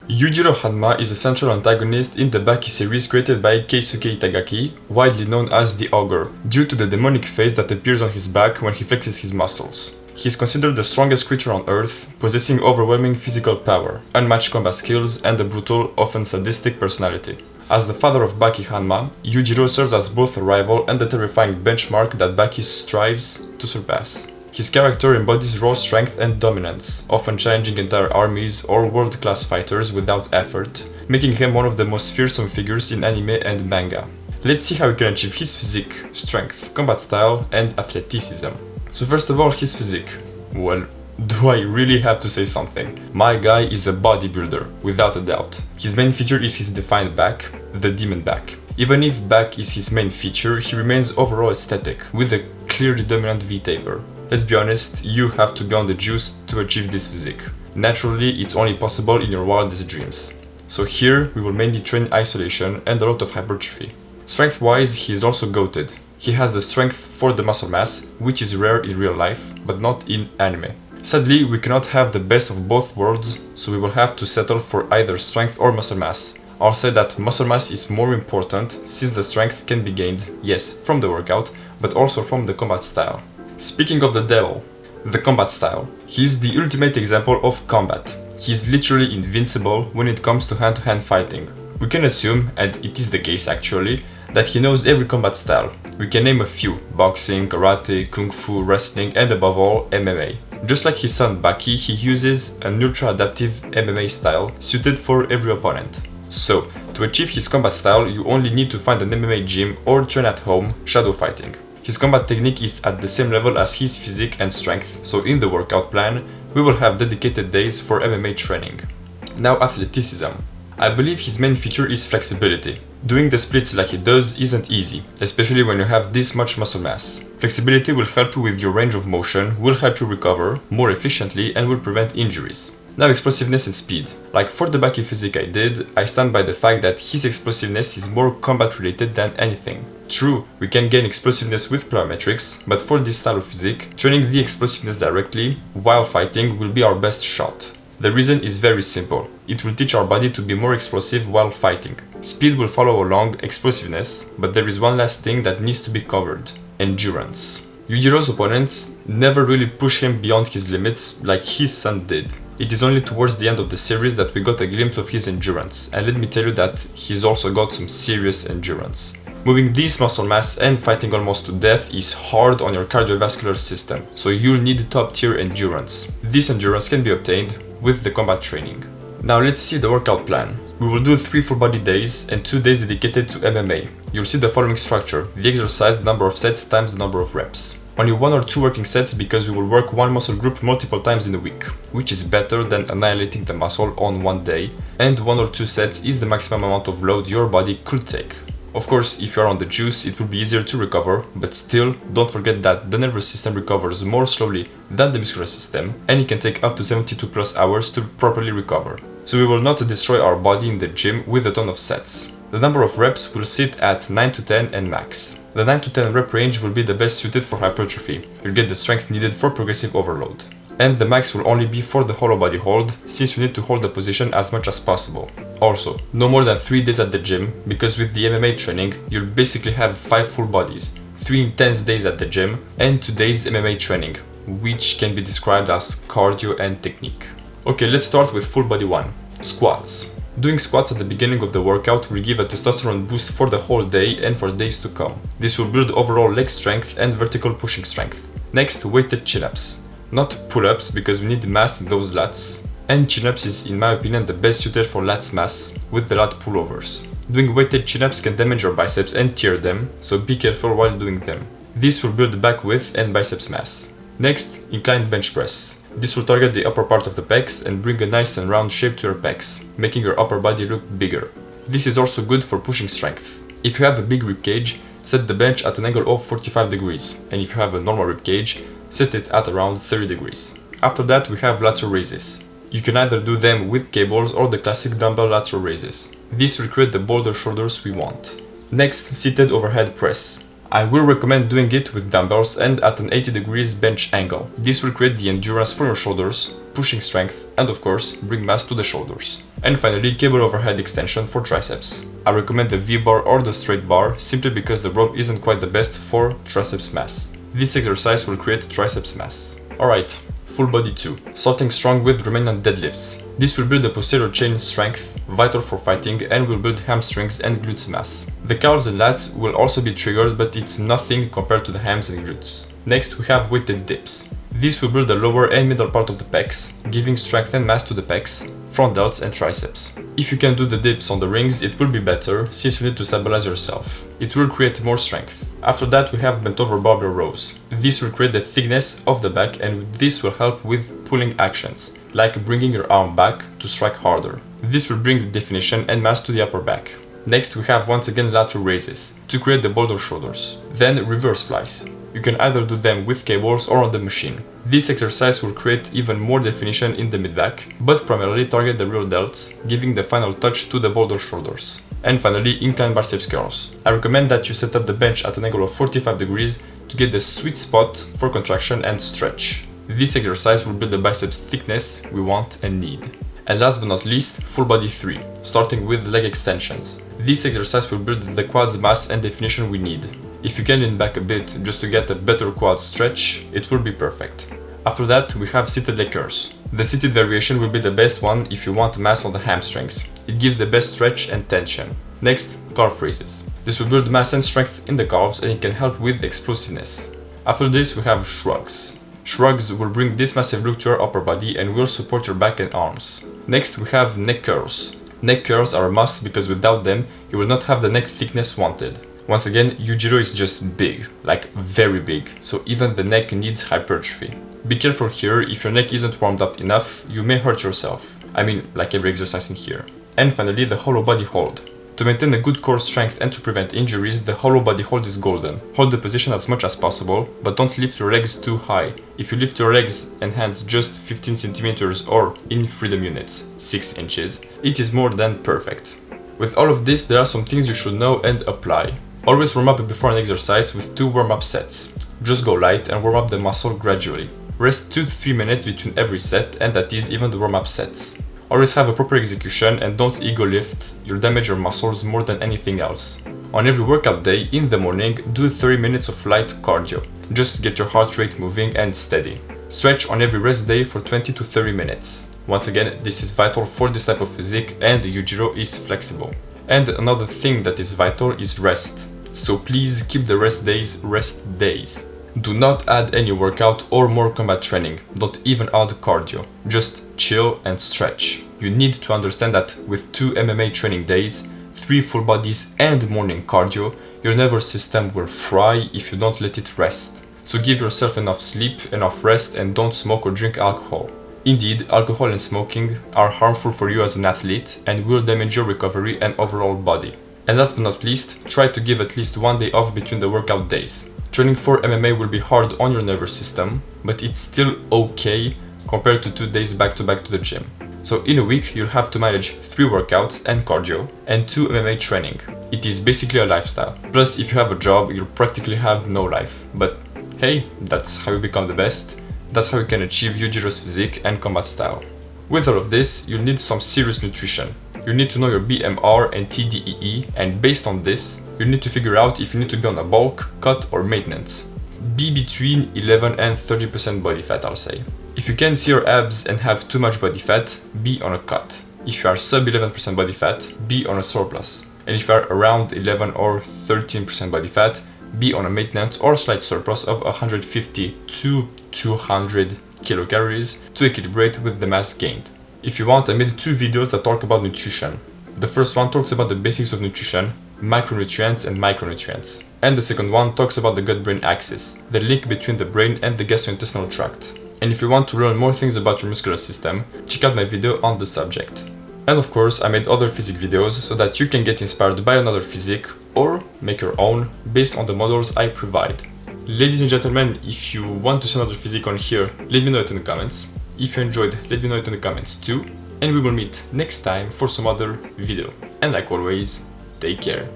Yujiro Hanma is a central antagonist in the Baki series created by Keisuke Itagaki, widely known as the Ogre, due to the demonic face that appears on his back when he flexes his muscles. He is considered the strongest creature on Earth, possessing overwhelming physical power, unmatched combat skills, and a brutal, often sadistic personality. As the father of Baki Hanma, Yujiro serves as both a rival and a terrifying benchmark that Baki strives to surpass. His character embodies raw strength and dominance, often challenging entire armies or world-class fighters without effort, making him one of the most fearsome figures in anime and manga. Let's see how he can achieve his physique, strength, combat style, and athleticism. So first of all, his physique. Well, do I really have to say something? My guy is a bodybuilder, without a doubt. His main feature is his defined back, the demon back. Even if back is his main feature, he remains overall aesthetic, with a clearly dominant V-taper. Let's be honest, you have to be on the juice to achieve this physique. Naturally, it's only possible in your wildest dreams. So here, we will mainly train isolation and a lot of hypertrophy. Strength-wise, he is also goated. He has the strength for the muscle mass, which is rare in real life, but not in anime. Sadly, we cannot have the best of both worlds, so we will have to settle for either strength or muscle mass. I'll say that muscle mass is more important, since the strength can be gained, yes, from the workout, but also from the combat style. Speaking of the devil, the combat style. He is the ultimate example of combat. He is literally invincible when it comes to hand-to-hand fighting. We can assume, and it is the case actually, that he knows every combat style. We can name a few: boxing, karate, kung fu, wrestling, and above all, MMA. Just like his son Baki, he uses an ultra-adaptive MMA style suited for every opponent. So, to achieve his combat style, you only need to find an MMA gym or train at home, shadow fighting. His combat technique is at the same level as his physique and strength, so in the workout plan, we will have dedicated days for MMA training. Now athleticism. I believe his main feature is flexibility. Doing the splits like he does isn't easy, especially when you have this much muscle mass. Flexibility will help you with your range of motion, will help you recover more efficiently, and will prevent injuries. Now explosiveness and speed. Like for the Baki physique I did, I stand by the fact that his explosiveness is more combat related than anything. True, we can gain explosiveness with plyometrics, but for this style of physique, training the explosiveness directly while fighting will be our best shot. The reason is very simple. It will teach our body to be more explosive while fighting. Speed will follow along explosiveness, but there is one last thing that needs to be covered: endurance. Yujiro's opponents never really push him beyond his limits like his son did. It is only towards the end of the series that we got a glimpse of his endurance, and let me tell you that he's also got some serious endurance. Moving this muscle mass and fighting almost to death is hard on your cardiovascular system, so you'll need top tier endurance. This endurance can be obtained with the combat training. Now let's see the workout plan. We will do 3 full body days and 2 days dedicated to MMA. You'll see the following structure: the exercise, the number of sets times the number of reps. Only 1 or 2 working sets because we will work one muscle group multiple times in a week, which is better than annihilating the muscle on one day, and 1 or 2 sets is the maximum amount of load your body could take. Of course, if you are on the juice, it will be easier to recover, but still, don't forget that the nervous system recovers more slowly than the muscular system, and it can take up to 72 plus hours to properly recover. So we will not destroy our body in the gym with a ton of sets. The number of reps will sit at 9 to 10 and max. The 9 to 10 rep range will be the best suited for hypertrophy. You'll get the strength needed for progressive overload. And the max will only be for the hollow body hold, since you need to hold the position as much as possible. Also, no more than 3 days at the gym, because with the MMA training, you'll basically have 5 full bodies, 3 intense days at the gym, and 2 days MMA training, which can be described as cardio and technique. Okay, let's start with full body 1, squats. Doing squats at the beginning of the workout will give a testosterone boost for the whole day and for days to come. This will build overall leg strength and vertical pushing strength. Next, weighted chin-ups. Not pull-ups because we need mass in those lats, and chin-ups is in my opinion the best suited for lats mass with the lat pullovers. Doing weighted chin-ups can damage your biceps and tear them, so be careful while doing them. This will build back width and biceps mass. Next, inclined bench press. This will target the upper part of the pecs and bring a nice and round shape to your pecs, making your upper body look bigger. This is also good for pushing strength. If you have a big rib cage, set the bench at an angle of 45 degrees, and if you have a normal rib cage, set it at around 30 degrees. After that we have lateral raises. You can either do them with cables or the classic dumbbell lateral raises. This will create the bolder shoulders we want. Next, seated overhead press. I will recommend doing it with dumbbells and at an 80 degrees bench angle. This will create the endurance for your shoulders, pushing strength, and of course, bring mass to the shoulders. And finally, cable overhead extension for triceps. I recommend the V-bar or the straight bar simply because the rope isn't quite the best for triceps mass. This exercise will create triceps mass. Alright, full body 2. Starting strong with remnant deadlifts. This will build the posterior chain strength, vital for fighting, and will build hamstrings and glutes mass. The calves and lats will also be triggered, but it's nothing compared to the hams and glutes. Next, we have weighted dips. This will build the lower and middle part of the pecs, giving strength and mass to the pecs, front delts and triceps. If you can do the dips on the rings, it will be better, since you need to stabilize yourself. It will create more strength. After that, we have bent over barbell rows. This will create the thickness of the back, and this will help with pulling actions, like bringing your arm back to strike harder. This will bring definition and mass to the upper back. Next, we have once again lateral raises, to create the boulder shoulders. Then reverse flies. You can either do them with cables or on the machine. This exercise will create even more definition in the mid-back, but primarily target the rear delts, giving the final touch to the boulder shoulders. And finally, incline biceps curls. I recommend that you set up the bench at an angle of 45 degrees to get the sweet spot for contraction and stretch. This exercise will build the biceps thickness we want and need. And last but not least, full body 3, starting with leg extensions. This exercise will build the quads mass and definition we need. If you can lean back a bit just to get a better quad stretch, it will be perfect. After that, we have seated leg curls. The seated variation will be the best one if you want mass on the hamstrings. It gives the best stretch and tension. Next, calf raises. This will build mass and strength in the calves, and it can help with explosiveness. After this, we have shrugs. Shrugs will bring this massive look to your upper body and will support your back and arms. Next, we have neck curls. Neck curls are a must because without them, you will not have the neck thickness wanted. Once again, Yujiro is just big, like very big, so even the neck needs hypertrophy. Be careful here, if your neck isn't warmed up enough, you may hurt yourself. I mean, like every exercise in here. And finally, the hollow body hold. To maintain a good core strength and to prevent injuries, the hollow body hold is golden. Hold the position as much as possible, but don't lift your legs too high. If you lift your legs and hands just 15 centimeters or, in freedom units, 6 inches, it is more than perfect. With all of this, there are some things you should know and apply. Always warm up before an exercise with 2 warm-up sets. Just go light and warm up the muscle gradually. Rest 2 to 3 minutes between every set, and that is even the warm-up sets. Always have a proper execution and don't ego lift, you'll damage your muscles more than anything else. On every workout day, in the morning, do 30 minutes of light cardio. Just get your heart rate moving and steady. Stretch on every rest day for 20 to 30 minutes. Once again, this is vital for this type of physique, and Yujiro is flexible. And another thing that is vital is rest. So please keep the rest days. Do not add any workout or more combat training. Don't even add cardio. Just chill and stretch. You need to understand that with 2 MMA training days, 3 full bodies and morning cardio, your nervous system will fry if you don't let it rest. So give yourself enough sleep, enough rest, and don't smoke or drink alcohol. Indeed, alcohol and smoking are harmful for you as an athlete and will damage your recovery and overall body. And last but not least, try to give at least 1 day off between the workout days. Training for MMA will be hard on your nervous system, but it's still okay compared to 2 days back to back to the gym. So in a week, you'll have to manage 3 workouts and cardio and 2 MMA training. It is basically a lifestyle. Plus, if you have a job, you'll practically have no life. But hey, that's how you become the best. That's how you can achieve Yujiro's physique and combat style. With all of this, you'll need some serious nutrition. You need to know your BMR and TDEE, and based on this, you need to figure out if you need to be on a bulk, cut or maintenance. Be between 11 and 30% body fat, I'll say. If you can see your abs and have too much body fat, be on a cut. If you are sub 11% body fat, be on a surplus. And if you are around 11 or 13% body fat, be on a maintenance or slight surplus of 150 to 200 kilocalories to equilibrate with the mass gained. If you want, I made 2 videos that talk about nutrition. The first one talks about the basics of nutrition, macronutrients and micronutrients. And the second one talks about the gut-brain axis, the link between the brain and the gastrointestinal tract. And if you want to learn more things about your muscular system, check out my video on the subject. And of course, I made other physique videos so that you can get inspired by another physique or make your own based on the models I provide. Ladies and gentlemen, if you want to see another physique on here, let me know it in the comments. If you enjoyed, let me know it in the comments too. And we will meet next time for some other video. And like always, take care.